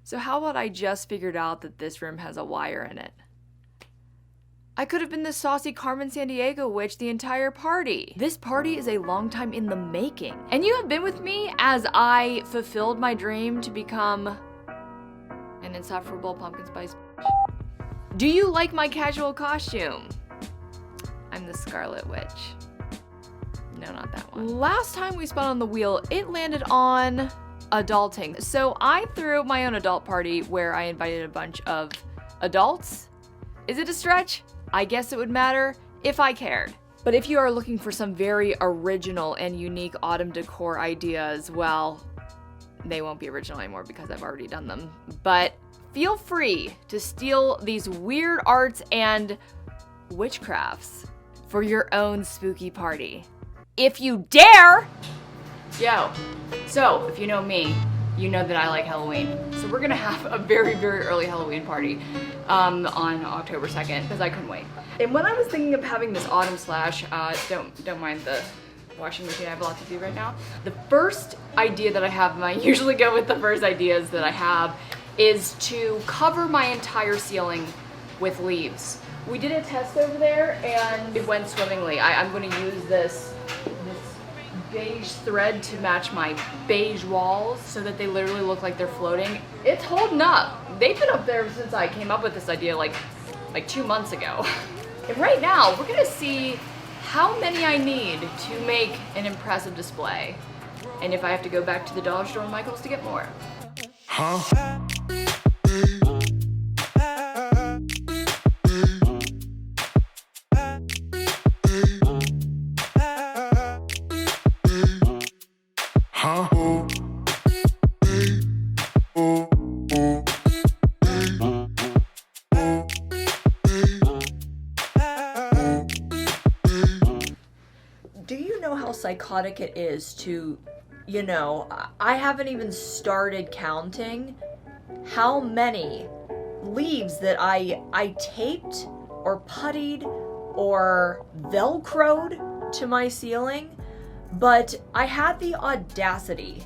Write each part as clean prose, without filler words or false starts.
So how about I just figured out that this room has a wire in it? I could have been the saucy Carmen Sandiego witch the entire party. This party is a long time in the making. And you have been with me as I fulfilled my dream to become an insufferable pumpkin spice. Do you like my casual costume? I'm the Scarlet Witch. No, not that one. Last time we spun on the wheel, it landed on adulting. So I threw my own adult party where I invited a bunch of adults. Is it a stretch? I guess it would matter if I cared. But if you are looking for some very original and unique autumn decor ideas, well, they won't be original anymore because I've already done them. But feel free to steal these weird arts and witchcrafts for your own spooky party. If you dare! Yo, so if you know me, you know that I like Halloween. So we're gonna have a very, very early Halloween party on October 2nd, because I couldn't wait. And when I was thinking of having this autumn slash, don't mind the washing machine, I have a lot to do right now. The first idea that I have, and I usually go with the first ideas that I have, is to cover my entire ceiling with leaves. We did a test over there and it went swimmingly. I'm gonna use this beige thread to match my beige walls so that they literally look like they're floating. It's holding up. They've been up there since I came up with this idea like 2 months ago. And right now, we're gonna see how many I need to make an impressive display. And if I have to go back to the dollar store and Michael's to get more. Huh? Psychotic it is to, you know, I haven't even started counting how many leaves that I taped or puttied or velcroed to my ceiling, but I had the audacity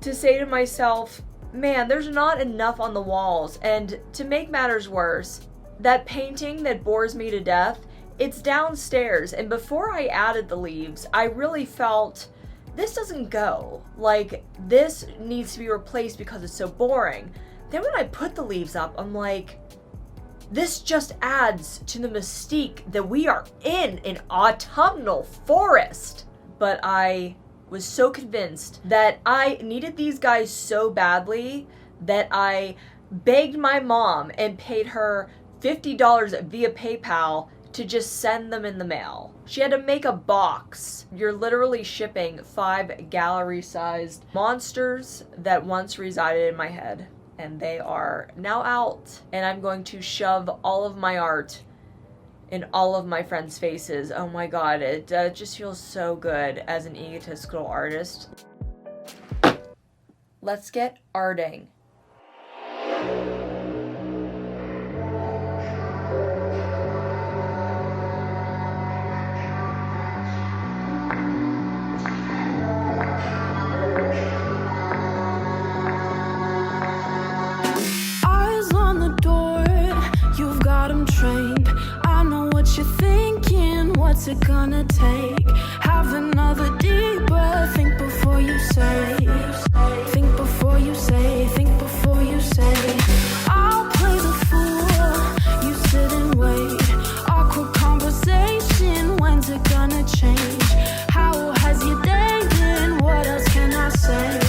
to say to myself, man, there's not enough on the walls. And to make matters worse, that painting that bores me to death, it's downstairs, and before I added the leaves, I really felt this doesn't go. Like, this needs to be replaced because it's so boring. Then when I put the leaves up, I'm like, this just adds to the mystique that we are in an autumnal forest. But I was so convinced that I needed these guys so badly that I begged my mom and paid her $50 via PayPal to just send them in the mail. She had to make a box. You're literally shipping 5 gallery-sized monsters that once resided in my head. And they are now out. And I'm going to shove all of my art in all of my friends' faces. Oh my god, it just feels so good as an egotistical artist. Let's get arting. What's it gonna take? Have another deep breath. Think before you say. Think before you say. Think before you say. I'll play the fool. You sit and wait. Awkward conversation. When's it gonna change? How has your day been? What else can I say?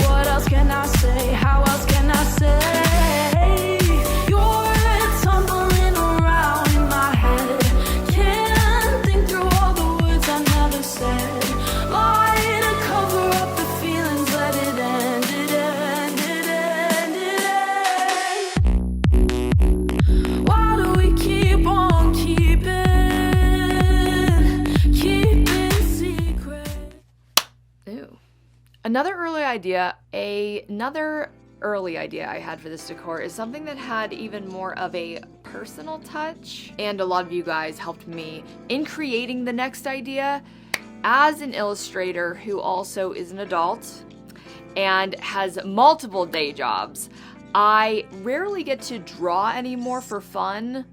What else can I say? How else can I say? Another early idea I had for this decor is something that had even more of a personal touch, and a lot of you guys helped me in creating the next idea as an illustrator who also is an adult. and has multiple day jobs. I rarely get to draw anymore for fun.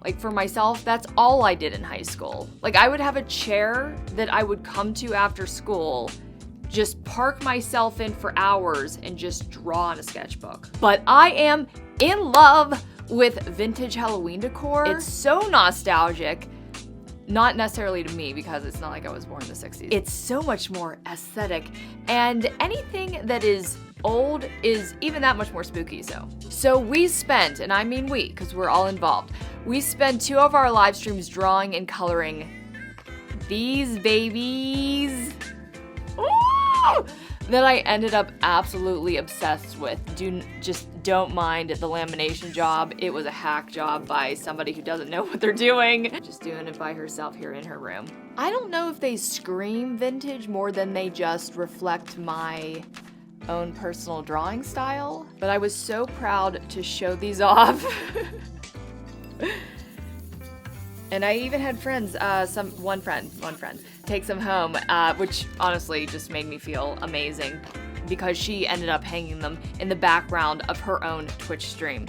Like for myself, that's all I did in high school. Like I would have a chair that I would come to after school, just park myself in for hours and just draw on a sketchbook. But I am in love with vintage Halloween decor. It's so nostalgic. Not necessarily to me because it's not like I was born in the 60s. It's so much more aesthetic, and anything that is old is even that much more spooky. So we spent, and I mean we, because we're all involved, we spent 2 of our live streams drawing and coloring these babies. Ooh! That I ended up absolutely obsessed with. Just don't mind the lamination job. It was a hack job by somebody who doesn't know what they're doing. Just doing it by herself here in her room. I don't know if they scream vintage more than they just reflect my own personal drawing style, but I was so proud to show these off. And I even had friends, one friend, take some home, which honestly just made me feel amazing because she ended up hanging them in the background of her own Twitch stream.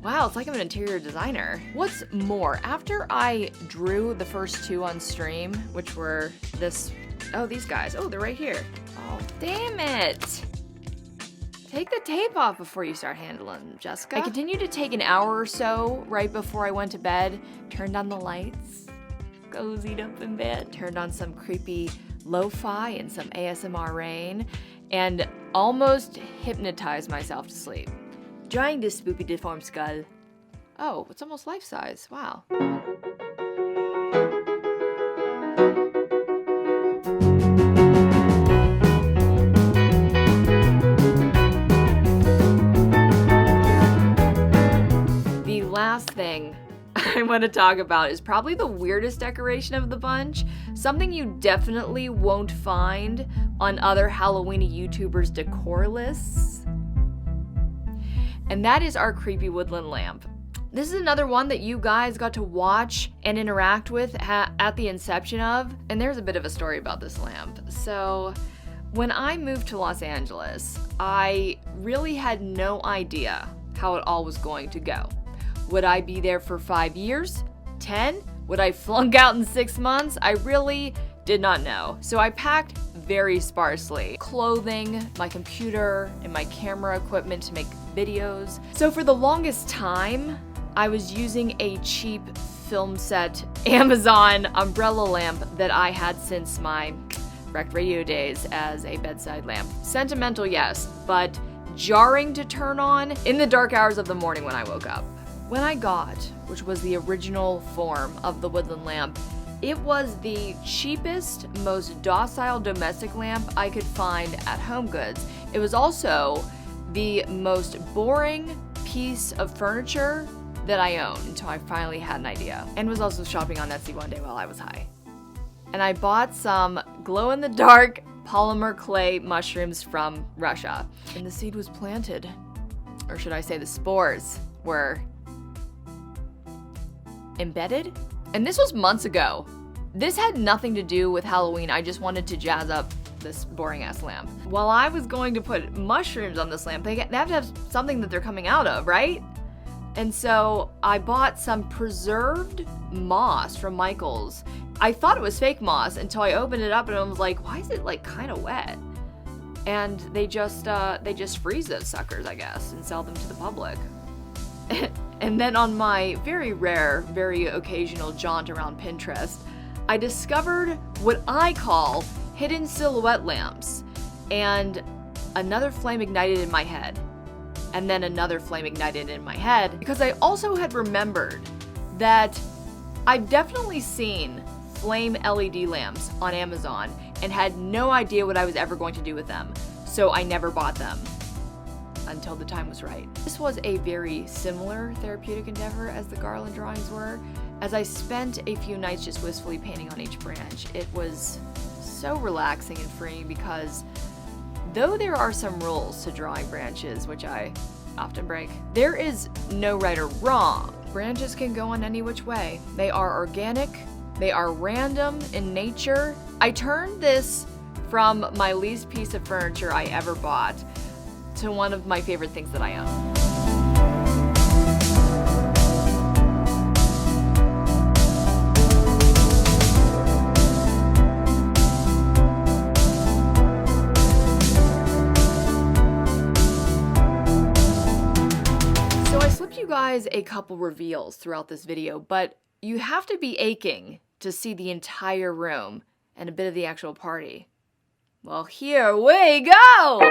Wow, it's like I'm an interior designer. What's more, after I drew the first 2 on stream, which were these guys. Oh, they're right here. Oh, damn it. Take the tape off before you start handling them, Jessica. I continued to take an hour or so right before I went to bed, turned on the lights, cozied up in bed, turned on some creepy lo-fi and some ASMR rain, and almost hypnotized myself to sleep. Drawing this spoopy deformed skull. Oh, it's almost life-size. Wow. Last thing I want to talk about is probably the weirdest decoration of the bunch, something you definitely won't find on other Halloweeny YouTubers' decor lists, and that is our creepy woodland lamp. This is another one that you guys got to watch and interact with at the inception of, and there's a bit of a story about this lamp. So when I moved to Los Angeles, I really had no idea how it all was going to go. Would I be there for 5 years? 10? Would I flunk out in 6 months? I really did not know. So I packed very sparsely. Clothing, my computer, and my camera equipment to make videos. So for the longest time, I was using a cheap film set Amazon umbrella lamp that I had since my Wrecked Radio days as a bedside lamp. Sentimental, yes, but jarring to turn on in the dark hours of the morning when I woke up. When I got, which was the original form of the woodland lamp, it was the cheapest, most docile domestic lamp I could find at HomeGoods. It was also the most boring piece of furniture that I owned until I finally had an idea. And was also shopping on Etsy one day while I was high. And I bought some glow-in-the-dark polymer clay mushrooms from Russia. And the seed was planted. Or should I say the spores were embedded? And this was months ago. This had nothing to do with Halloween. I just wanted to jazz up this boring ass lamp. While I was going to put mushrooms on this lamp, they have to have something that they're coming out of, right? And so I bought some preserved moss from Michael's. I thought it was fake moss until I opened it up and I was like, why is it like kind of wet? And they just freeze those suckers, I guess, and sell them to the public. And then on my very rare, very occasional jaunt around Pinterest, I discovered what I call hidden silhouette lamps. And another flame ignited in my head. And then another flame ignited in my head because I also had remembered that I've definitely seen flame LED lamps on Amazon and had no idea what I was ever going to do with them. So I never bought them until the time was right. This was a very similar therapeutic endeavor as the garland drawings were. As I spent a few nights just wistfully painting on each branch, it was so relaxing and freeing because though there are some rules to drawing branches, which I often break, there is no right or wrong. Branches can go on any which way. They are organic, they are random in nature. I turned this from my least piece of furniture I ever bought to one of my favorite things that I own. So I slipped you guys a couple reveals throughout this video, but you have to be aching to see the entire room and a bit of the actual party. Well, here we go!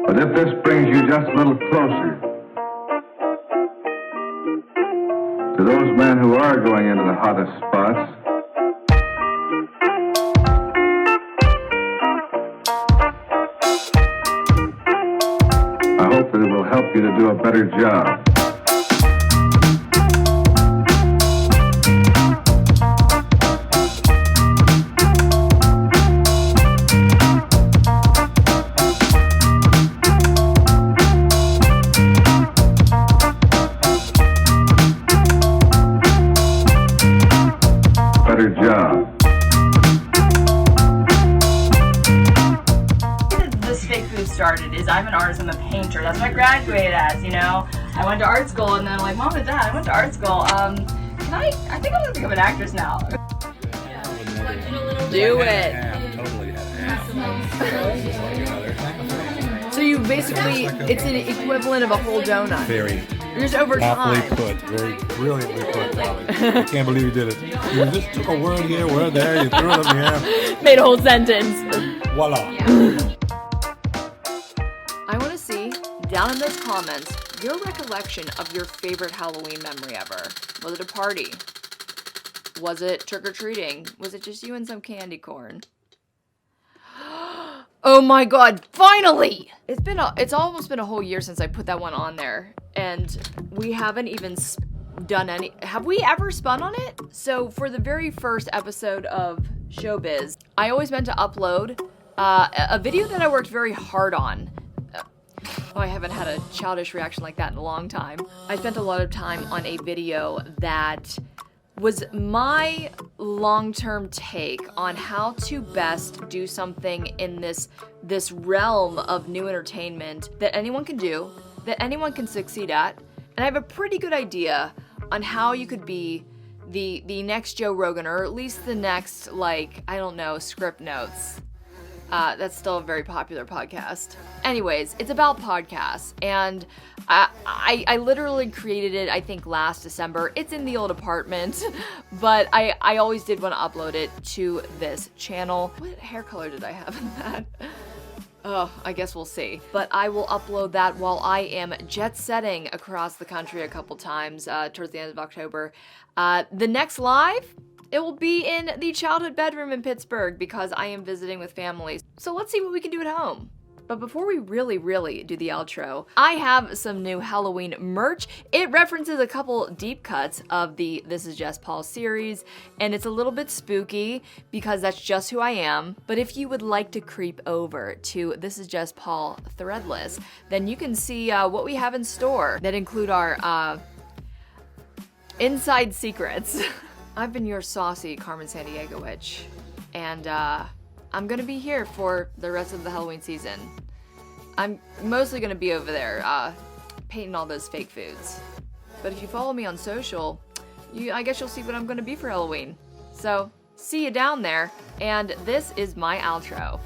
But if this brings you just a little closer to those men who are going into the hottest spots, I hope that it will help you to do a better job. Job. This fake food started is I'm an artist, I'm a painter. That's what I graduated as, you know. I went to art school and then I'm like, Mom and Dad, I went to art school. I think I'm gonna become an actress now. Do it. So you basically, it's an equivalent of a whole donut. Very. You're just over Happily time. put, very brilliantly put, Holly. I can't believe you did it. You just took a word here, word there, you threw it in the air. Made a whole sentence. Voila. I want to see, down in those comments, your recollection of your favorite Halloween memory ever. Was it a party? Was it trick-or-treating? Was it just you and some candy corn? Oh my god, finally! It's almost been a whole year since I put that one on there, and we haven't even done any. Have we ever spun on it? So for the very first episode of Showbiz, I always meant to upload a video that I worked very hard on. Oh, I haven't had a childish reaction like that in a long time. I spent a lot of time on a video that was my long-term take on how to best do something in this realm of new entertainment that anyone can do, that anyone can succeed at, and I have a pretty good idea on how you could be the next Joe Rogan, or at least the next, like, I don't know, Script Notes. That's still a very popular podcast. Anyways, it's about podcasts, and I literally created it, I think, last December. It's in the old apartment, but I always did want to upload it to this channel. What hair color did I have in that? Oh, I guess we'll see. But I will upload that while I am jet-setting across the country a couple times towards the end of October. The next live, it will be in the childhood bedroom in Pittsburgh because I am visiting with family. So let's see what we can do at home. But before we really do the outro, I have some new Halloween merch. It references a couple deep cuts of the This Is Just Paul series, and it's a little bit spooky because that's just who I am. But if you would like to creep over to This Is Just Paul Threadless, then you can see what we have in store that include our inside secrets. I've been your saucy Carmen Sandiego witch, and I'm gonna be here for the rest of the Halloween season. I'm mostly gonna be over there, painting all those fake foods. But if you follow me on social, I guess you'll see what I'm gonna be for Halloween. So, See you down there, and this is my outro.